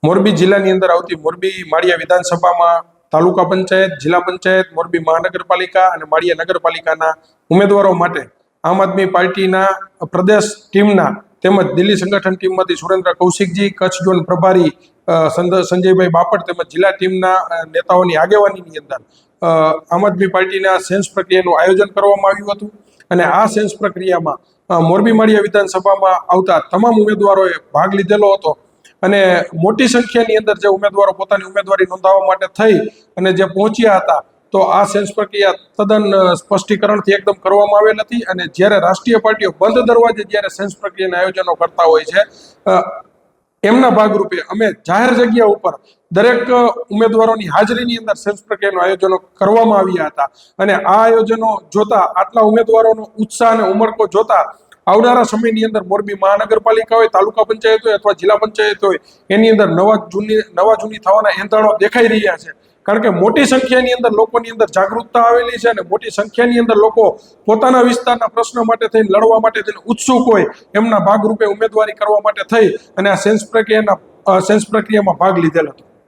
મોરબી જિલ્લાની અંદર આવતી મોરબી માળિયા વિધાનસભામાં તાલુકા પંચાયત, જિલ્લા પંચાયત, મોરબી મહાનગરપાલિકા અને માળિયા નગરપાલિકાના ઉમેદવારો માટે આમ આદમી પાર્ટીના પ્રદેશ ટીમના તેમજ દિલ્હી સંગઠન ટીમમાંથી સુરેન્દ્ર કૌશિકજી, કચ્છ ઝોન પ્રભારી સંજયભાઈ બાપટ તેમજ જિલ્લા ટીમના નેતાઓની આગેવાનીની અંદર આમ આદમી પાર્ટીના સેન્સ પ્રક્રિયાનું આયોજન કરવામાં આવ્યું હતું અને આ સેન્સ પ્રક્રિયામાં મોરબી માળિયા વિધાનસભામાં આવતા તમામ ઉમેદવારોએ ભાગ લીધેલો હતો અને મોટી સંખ્યાની અંદર જે ઉમેદવારો પોતાની ઉમેદવારી નોંધાવવા માટે થઈ અને જે પહોંચ્યા હતા તો આ સેન્સ પ્રક્રિયા તદ્દન સ્પષ્ટીકરણથી એકદમ કરવામાં આવેલ હતી અને જ્યારે રાષ્ટ્રીય પાર્ટીઓ બંધ દરવાજે જ્યારે સેન્સ પ્રક્રિયાના આયોજનો કરતા હોય છે એમના ભાગરૂપે અમે જાહેર જગ્યા ઉપર દરેક ઉમેદવારોની હાજરીની અંદર સેન્સ પ્રક્રિયાનું આયોજનો કરવામાં આવ્યા હતા અને આ આયોજનો જોતા આટલા ઉમેદવારોનો ઉત્સાહ અને ઉમળકો જોતા આવનારા સમયની અંદર મોરબી મહાનગરપાલિકા હોય, તાલુકા પંચાયત હોય અથવા જિલ્લા પંચાયત હોય એની અંદર નવા જૂની થવાના એંધાણો દેખાઈ રહ્યા છે. કારણ કે મોટી સંખ્યાની અંદર લોકોની અંદર જાગૃતતા આવેલી છે અને મોટી સંખ્યાની અંદર લોકો પોતાના વિસ્તારના પ્રશ્ન માટે થઈને લડવા માટે થઈને ઉત્સુક હોય એમના ભાગરૂપે ઉમેદવારી કરવા માટે થઈ અને આ સેન્સ પ્રક્રિયામાં ભાગ લીધેલ હતો.